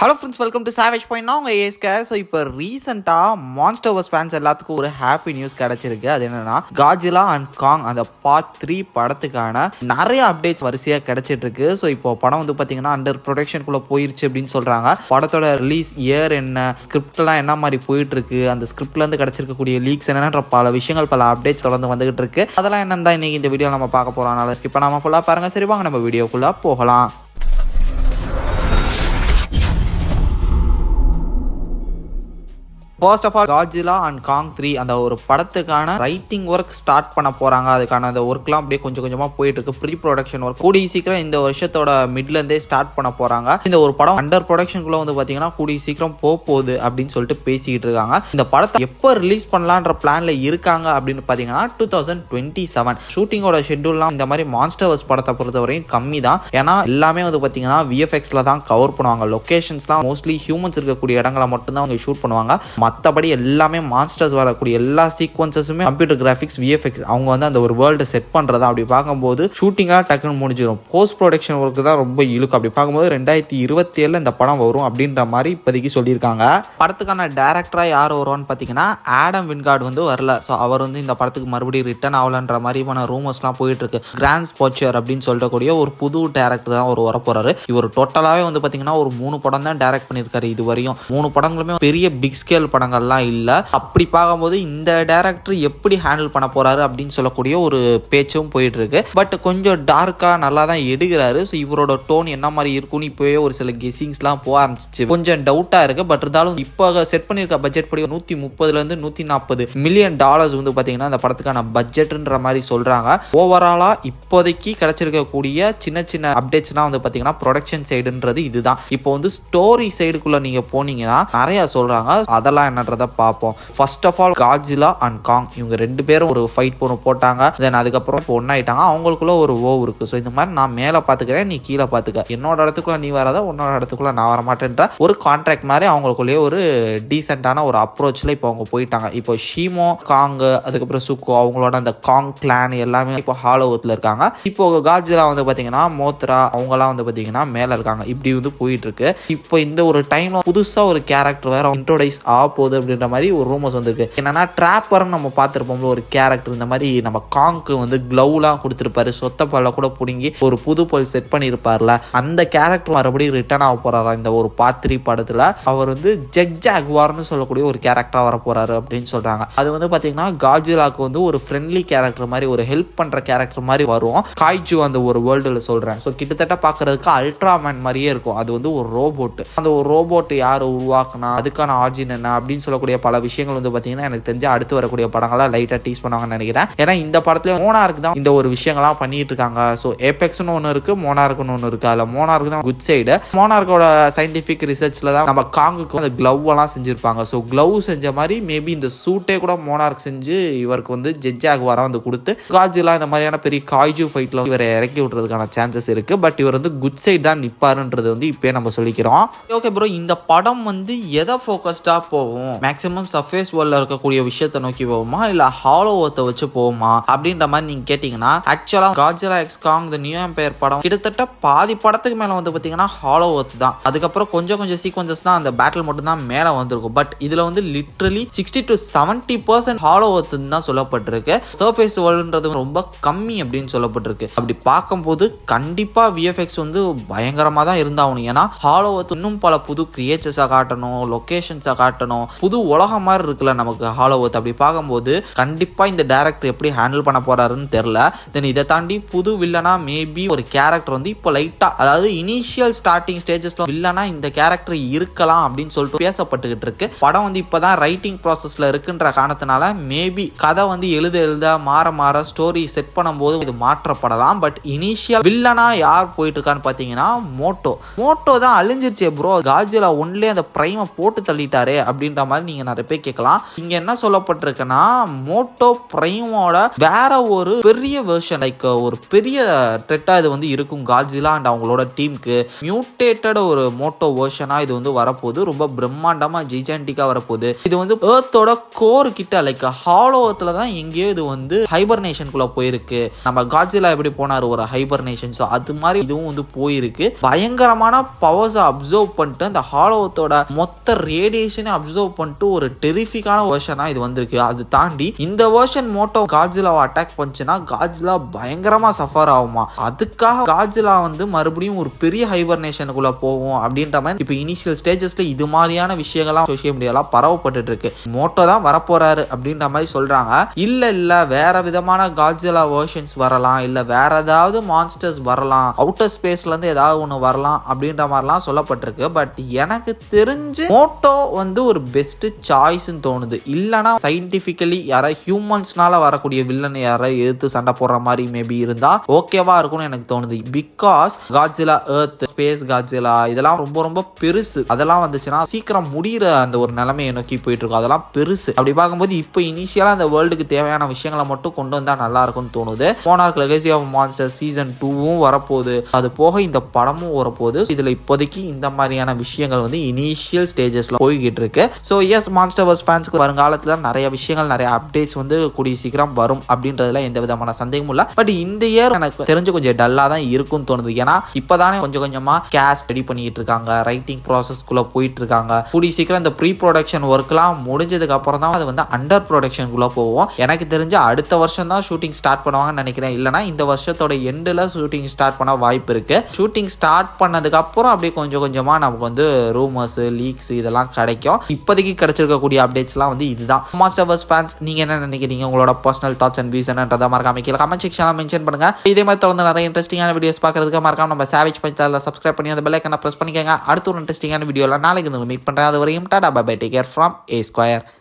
Hello friends, welcome to savage point. நான் உங்கள் ஏஸ்கே. So இப்போ ரீசெண்டாக மான்ஸ்டர்ஸ் ஃபேன்ஸ் எல்லாத்துக்கும் ஒரு ஹாப்பி நியூஸ் கிடச்சிருக்கு. அது என்னன்னா, காட்ஜிலா அண்ட் காங் அந்த பார்ட் 3 படத்துக்கான நிறைய அப்டேட்ஸ் வரிசையாக கிடச்சிட்டு இருக்கு. ஸோ இப்போ படம் வந்து பார்த்தீங்கன்னா அண்டர் ப்ரொடக்ஷனுக்குள்ளே போயிருச்சு அப்படின்னு சொல்கிறாங்க. படத்தோட ரிலீஸ் இயர் என்ன, ஸ்கிரிப்ட்லாம் என்ன மாதிரி போயிட்டு இருக்கு, அந்த ஸ்கிரிப்ட்லேருந்து கிடச்சிருக்கக்கூடிய லீக்ஸ் என்னென்ற பல விஷயங்கள், பல அப்டேட்ஸ் தொடர்ந்து வந்துகிட்டு இருக்கு. அதெல்லாம் என்னன்னு தான் இன்னைக்கு இந்த வீடியோ நம்ம பார்க்க போகிறோம். அதனால ஸ்கிப் பண்ணாமல் ஃபுல்லாக பாருங்கள். சரி வாங்க நம்ம வீடியோக்குள்ளே போகலாம். First of all, Godzilla and Kong 3 அந்த ஒரு படத்துக்கான ரைட்டிங் ஒர்க் ஸ்டார்ட் பண்ண போகிறாங்க. அதுக்கான அந்த ஒர்க்லாம் அப்படியே கொஞ்சம் கொஞ்சமாக போயிட்டு இருக்கு. ப்ரீ ப்ரொடக்ஷன் ஒர்க் கூடிய சீக்கிரம் இந்த வருஷத்தோட மிட்லேருந்தே ஸ்டார்ட் பண்ண போகிறாங்க. இந்த ஒரு படம் அண்டர் ப்ரொடக்ஷனுக்குள்ளே வந்து பார்த்தீங்கன்னா கூடிய சீக்கிரம் போகுது அப்படின்னு சொல்லிட்டு பேசிக்கிட்டு இருக்காங்க. இந்த படத்தை எப்போ ரிலீஸ் பண்ணலான்ற பிளானில் இருக்காங்க அப்படின்னு பார்த்தீங்கன்னா 2027. ஷூட்டிங்கோட ஷெட்யூல்லாம் இந்த மாதிரி மான்ஸ்டர்ஸ் படத்தை பொறுத்தவரையும் கம்மி தான். ஏன்னா எல்லாமே வந்து பார்த்தீங்கன்னா விஎஃப்எக்ஸில் தான் கவர் பண்ணுவாங்க. லொக்கேஷன்ஸ்லாம் மோஸ்ட்லி ஹியூமன்ஸ் இருக்கக்கூடிய இடங்களை மட்டும்தான் அவங்க ஷூட் பண்ணுவாங்க. மற்றபடி எல்லாமே மான்ஸ்டர்ஸ் வரக்கூடிய எல்லா சீக்வன்சஸுமே கம்ப்யூட்டர் கிராஃபிக்ஸ், விஎஃப்எக்ஸ் அவங்க வந்து அந்த ஒரு வேர்ல்டை செட் பண்ணுறதா. அப்படி பார்க்கும்போது ஷூட்டிங்காக டக்குன்னு முடிஞ்சிடும். போஸ்ட் ப்ரொடக்ஷன் ஒர்க்கு தான் ரொம்ப இழுக்கும். அப்படி பார்க்கும்போது 2027 இந்த படம் வரும் அப்படின்ற மாதிரி இப்போதைக்கு சொல்லியிருக்காங்க. படத்துக்கான டேரக்டராக யார் வருவான்னு பார்த்தீங்கன்னா ஆடம் வின்கார்ட் வந்து வரல. ஸோ அவர் வந்து இந்த படத்துக்கு மறுபடியும் ரிட்டர்ன் ஆகலன்ற மாதிரியான ரூமர்ஸ்லாம் போயிட்டு இருக்கு. கிராண்ட் ஸ்பாச்சர் அப்படின்னு சொல்லக்கூடிய ஒரு புது டேரக்டர் தான் அவர் வரப்போறாரு. இவர் டோட்டலாகவே வந்து பார்த்தீங்கன்னா ஒரு 3 படம் தான் டேரக்ட் பண்ணியிருக்காரு. இது வரையும் 3 படங்களுமே பெரிய பிக் ஸ்கேல் படங்கள்லாம் இல்லை. அப்படி பார்க்கும்போது இந்த டைரக்டர் எப்படி ஹேண்டில் பண்ண போறாரு அப்படின்னு சொல்லக்கூடிய ஒரு பேச்சும் போயிட்டு இருக்கு. பட் கொஞ்சம் டார்க்கா நல்லா தான் எடுக்கிறாரு. ஸோ இவரோட டோன் என்ன மாதிரி இருக்குன்னு இப்போவே ஒரு சில கெஸிங்ஸ்லாம் போக ஆரம்பிச்சிச்சு. கொஞ்சம் டவுட்டா இருக்கு. பட் இருந்தாலும் இப்போ செட் பண்ணியிருக்க பட்ஜெட் படி 130 140 மில்லியன் டாலர்ஸ் வந்து பார்த்தீங்கன்னா அந்த படத்துக்கான பட்ஜெட்ன்ற மாதிரி சொல்றாங்க. ஓவராலா இப்போதைக்கு கிடைச்சிருக்கக்கூடிய சின்ன சின்ன அப்டேட்ஸ்லாம் வந்து பார்த்தீங்கன்னா ப்ரொடக்ஷன் சைடுன்றது இதுதான். இப்போ வந்து ஸ்டோரி சைடுக்குள்ள நீங்க போனீங்கன்னா நிறைய சொல்றாங்க. அதெல்லாம் என்னன்றதை பார்ப்போம். First of all, Godzilla and Kong இவங்க 2 பேரும் ஒரு ஃபைட் போட்டாங்க. தென் அதுக்கப்புறம் இப்போ ஒன்னாயிட்டாங்க. அவங்களுக்குள்ள ஒரு இருக்கு. ஸோ இந்த மாதிரி நான் மேலே பார்த்துக்கிறேன், நீ கீழே பார்த்துக்க, என்னோட இடத்துக்குள்ள நீ வராத, உன்னோட இடத்துக்குள்ள நான் வரமாட்டேன்ற ஒரு கான்ட்ராக்ட் மாதிரி அவங்களுக்குள்ளேயே ஒரு டீசென்டான ஒரு அப்ரோச்சில் இப்போ அவங்க போயிட்டாங்க. இப்போ ஷீமோ, காங், அதுக்கப்புறம் சுக்கோ அவங்களோட அந்த காங் கிளான் எல்லாமே இப்போ ஹாலோவத்தில் இருக்காங்க. இப்போ காட்ஜிலா வந்து பார்த்தீங்கன்னா மோத்ரா அவங்கலாம் வந்து பார்த்தீங்கன்னா மேலே இருக்காங்க. இப்படி வந்து போயிட்டு இருக்கு. இப்போ இந்த ஒரு டைம்ல புதுசாக ஒரு கேரக்டர் வேற இன்ட்ரோடைஸ் ஆக போகுது அப்படின்ற மாதிரி ஒரு ரூமர்ஸ் வந்திருக்கு. என்னன்னா, டிராப்பர்னு நம்ம பார்த்துருப்போம்ல ஒரு கேரக்டர், இந்த மாதிரி நம்ம காங்க்கு வந்து க்ளவுலாம் கொடுத்துருப்பாரு, சொத்த பல்ல கூட பிடுங்கி ஒரு புது பல் செட் பண்ணியிருப்பார்ல, அந்த கேரக்டர் மறுபடியும் ரிட்டர்ன் ஆக போறாரா இந்த ஒரு பார்ட் 3 படத்துல. அவர் வந்து ஜாக்வார்னு சொல்லக்கூடிய ஒரு கேரக்டரா வர போறாரு அப்படின்னு சொல்றாங்க. அது வந்து பாத்தீங்கன்னா காட்ஜிலாக்கு வந்து ஒரு ஃப்ரெண்ட்லி கேரக்டர் மாதிரி, ஒரு ஹெல்ப் பண்ற கேரக்டர் மாதிரி வரும். காய்ஜு அந்த ஒரு வேர்ல்டுல சொல்றேன். ஸோ கிட்டத்தட்ட பார்க்கறதுக்கு அல்ட்ராமேன் மாதிரியே இருக்கும். அது வந்து ஒரு ரோபோட். அந்த ஒரு ரோபோட் யார் உருவாக்குனா, அதுக்கான ஆர்ஜின் என்ன அப்படின்னு சொல்லக்கூடிய பல விஷயங்கள் வந்து பார்த்தீங்கன்னா எனக்கு தெரிஞ்ச அடுத்து வரக்கூடிய படங்களா லைட்டாக டீஸ் பண்ணுவாங்கன்னு நினைக்கிறேன். ஏன்னா இந்த படத்துல மோனார்க்கு தான் இந்த ஒரு விஷயங்கள்லாம் பண்ணிட்டு இருக்காங்க. ஸோ ஏபெக்ஸ்னு ஒன்று இருக்கு, மோனார்க்குன்னு ஒன்று இருக்கு. அதில் மோனார்க்கு தான் குட் சைடு. மோனார்க்கோட சயின்டிஃபிக் ரிசர்ச்ல தான் நம்ம காங்குக்கு அந்த க்ளவ் எல்லாம் செஞ்சிருப்பாங்க. ஸோ க்ளவ் செஞ்ச மாதிரி மேபி இந்த சூட்டே கூட மோனார்க் செஞ்சு இவருக்கு வந்து ஜாக்வாரா வந்து கொடுத்து காட்ஜிலா இந்த மாதிரியான பெரிய காய்ஜு ஃபைட்ல இவரை இறக்கி விடுறதுக்கான சான்சஸ் இருக்கு. பட் இவர் வந்து குட் சைடு தான் நிப்பாருன்றது வந்து இப்பயே நம்ம சொல்லிக்கிறோம். ஓகே ப்ரோ, இந்த படம் வந்து எதை ஃபோக்கஸ்டா போகும்? மேக்ஸிமம் சர்ஃபேஸ் வேர்ல்ட்ல இருக்கக்கூடிய விஷயத்தை நோக்கி போகுமா, இல்ல ஹாலோ எர்த்தை வச்சு போகுமா அப்படின்ற மாதிரி நீங்க கேட்டீங்கன்னா, ஆக்சுவலா காட்ஜிலா எக்ஸ் காங் தி நியூ எம்பயர் படம் கிட்டத்தட்ட பாதி படத்துக்கு மேல வந்து பாத்தீங்கன்னா ஹாலோ எர்த் தான். அதுக்கப்புறம் கொஞ்சம் சீக்வன்சஸ் தான், அந்த பேட்டில் மட்டும் தான் மேல வந்திருக்கும். பட் இதுல வந்து லிட்டரலி 60 to 70% ஹாலோ எர்த் தான் சொல்லப்பட்டிருக்கு. சர்ஃபேஸ் வேர்ல்ட்ன்றது ரொம்ப கம்மி அப்படின்னு சொல்லப்பட்டிருக்கு. அப்படி பார்க்கும்போது கண்டிப்பா விஎஃப்எக்ஸ் வந்து பயங்கரமா தான் இருந்தாகணும். ஏன்னா ஹாலோ எர்த் இன்னும் பல புது கிரியேச்சர்ஸை காட்டணும், லொகேஷன்ஸை காட்டணும், புது உலகம் மாதிரி இருக்குல்ல நமக்கு ஹாலோ எர்த். அப்படி பார்க்கும்போது கண்டிப்பா இந்த டைரக்டர் எப்படி ஹேண்டில் பண்ண போறாருன்னு தெரியல. தென் இதை தாண்டி புது வில்லனா மேபி ஒரு கேரக்டர் வந்து இப்போ லைட்டா, அதாவது இனிஷியல் ஸ்டார்டிங் ஸ்டேஜஸ்ல வில்லனா இந்த கேரக்டர் இருக்கலாம் அப்படின்னு சொல்லிட்டு பேசப்பட்டுக்கிட்டு இருக்கு. படம் வந்து இப்பதான் ரைட்டிங் ப்ராசஸ்ல இருக்குன்ற காரணத்தினால மேபி கதை வந்து எழுத மாற ஸ்டோரி செட் பண்ணும்போது இது மாற்றப்படலாம். பட் இனிஷியல் வில்லனா யார் போயிட்டு இருக்கான்னு பாத்தீங்கன்னா மோட்டோ தான் அழிஞ்சிருச்சே ப்ரோ. காட்ஜிலா ஒன்லே அந்த பிரைமை போட்டு தள்ளிட்டாரே அப்படின்னு அப்படின்ற மாதிரி நீங்க நிறைய பேர் கேட்கலாம். இங்க என்ன சொல்லப்பட்டிருக்குன்னா மோட்டோ பிரைமோட வேற ஒரு பெரிய வெர்ஷன் லைக் ஒரு பெரிய த்ரெட்டா இது வந்து இருக்கும் காட்ஸிலா அண்ட் அவங்களோட டீமுக்கு. மியூட்டேட்டட் ஒரு மோட்டோ வெர்ஷனா இது வந்து வரப்போகுது. ரொம்ப பிரம்மாண்டமா ஜிஜான்டிக்கா வரப்போகுது. இது வந்து எர்த்தோட கோர் கிட்ட லைக் ஹாலோ எர்த்ல தான் எங்கேயோ இது வந்து ஹைபர்னேஷனுக்குள்ள போயிருக்கு. நம்ம காட்ஸிலா எப்படி போனாரு ஒரு ஹைபர்னேஷன், ஸோ அது மாதிரி இதுவும் வந்து போயிருக்கு. பயங்கரமான பவர்ஸை அப்சர்வ் பண்ணிட்டு அந்த ஹாலோ எர்த்தோட மொத்த ரேடியேஷனை அப்சர்வ் பண்ணிட்டு ஒரு டெரிஃபிக்கான வெர்ஷனா இது வந்திருக்கு. அது தாண்டி இந்த வெர்ஷன் மோட்டோ காட்ஸிலாவை அட்டாக் பண்ணுச்சுன்னா காட்ஸிலா பயங்கரமா சஃபர் ஆகுமா. அதுக்காக காட்ஸிலா வந்து மறுபடியும் ஒரு பெரிய ஹைபர்னேஷனுக்குள்ள போகும் அப்படின்ற மாதிரி இப்போ இனிஷியல் ஸ்டேஜஸ்ல இது மாதிரியான விஷயங்கள்லாம் சோசியல் மீடியால பரவப்பட்டு இருக்கு. மோட்டோ தான் வரப்போறாரு அப்படின்ற மாதிரி சொல்றாங்க. இல்ல வேற விதமான காட்ஸிலா வெர்ஷன்ஸ் வரலாம், இல்ல வேற ஏதாவது மான்ஸ்டர்ஸ் வரலாம், அவுட்டர் ஸ்பேஸ்ல இருந்து ஏதாவது ஒன்று வரலாம் அப்படின்ற மாதிரிலாம் சொல்லப்பட்டிருக்கு. பட் எனக்கு தெரிஞ்சு மோட்டோ வந்து ஒரு பெஸ்ட் சாய்ஸ்ன்னு தோணுது. இல்லைன்னா சயின்டிபிக்கலி யாராவது ஹியூமன்ஸ்னால வரக்கூடிய வில்லன் யாராவது எதிர்த்து சண்டை போடுற மாதிரி மேபி இருந்தா ஓகேவா இருக்கும்னு எனக்கு தோணுது. Because Godzilla earth space Godzilla இதெல்லாம் ரொம்ப ரொம்ப பெருசு. அதெல்லாம் வந்துச்சுன்னா சீக்கிரம் முடிகிற அந்த ஒரு நிலைமையை நோக்கி போயிட்டு இருக்கும். அதெல்லாம் பெருசு. அப்படி பார்க்கும்போது இப்போ இனிஷியலா அந்த வேர்ல்டுக்கு தேவையான விஷயங்களை மட்டும் கொண்டு வந்தா நல்லா இருக்கும்னு தோணுது. Monarch legacy of monster season 2வும் வரப்போகுது. அது போக இந்த படமும் வரப்போகுது. இதுல இப்போதைக்கு இந்த மாதிரியான விஷயங்கள் வந்து இனிஷியல் ஸ்டேஜஸ்ல போய்கிட்டு இருக்கு. ஸோ எஸ் மான்ஸ்டர்வர்ஸ் ஃபேன்ஸ்க்கு வருங்காலத்துல நிறைய விஷயங்கள் நிறைய அப்டேட்ஸ் வந்து கூடிய சீக்கிரம் வரும் அப்படின்றதுல எந்த விதமான சந்தேகமும் இல்லை. பட் இந்த இயர் எனக்கு தெரிஞ்சு கொஞ்சம் டல்லா தான் இருக்கும்னு தோணுது. ஏன்னா இப்பதானே கொஞ்சம் கொஞ்சமா கேஸ்ட் ரெடி பண்ணிட்டு இருக்காங்க, ரைட்டிங் ப்ராசஸ்க்குள்ள போயிட்டு இருக்காங்க. கூடிய சீக்கிரம் இந்த ப்ரீ ப்ரொடக்ஷன் ஒர்க்லாம் முடிஞ்சதுக்கு அப்புறம் தான் அது வந்து அண்டர் ப்ரொடக்ஷனுக்குள்ள போவோம். எனக்கு தெரிஞ்சு அடுத்த வருஷம் தான் ஷூட்டிங் ஸ்டார்ட் பண்ணுவாங்கன்னு நினைக்கிறேன். இல்லைனா இந்த வருஷத்தோட எண்டில் ஷூட்டிங் ஸ்டார்ட் பண்ண வாய்ப்பு இருக்கு. ஷூட்டிங் ஸ்டார்ட் பண்ணதுக்கு அப்புறம் அப்படியே கொஞ்சம் கொஞ்சமா நமக்கு வந்து ரூமர்ஸ் லீக்ஸ் இதெல்லாம் கிடைக்கும். இப்போதைக்கு கிடைச்சிருக்கக்கூடிய அப்டேட்ஸ்லாம் வந்து இதுதான். மாஸ்டர்வர்ஸ் ஃபேன்ஸ் நீங்க என்ன நினைக்கிறீங்க? உங்களோட பர்சனல் தாட்ஸ் அண்ட் வியூஸ் என்னன்றதை மறக்காம கீழே கமெண்ட் செக்ஷன்ல மென்ஷன் பண்ணுங்க. இதே மாதிரி தொடர்ந்து நிறைய இன்ட்ரெஸ்டிங்கான வீடியோஸ் பார்க்கறதுக்கு மறக்காம நம்ம சேவேஜ் பஞ்சால சப்ஸ்கிரைப் பண்ணி அந்த பெல் ஐகானை பிரஸ் பண்ணிக்கங்க. அடுத்த ஒரு இன்ட்ரெஸ்டிங்கான வீடியோல நாளைக்கு மீட் பண்றேன். அது வரையும் tata bye bye, take care from A Square.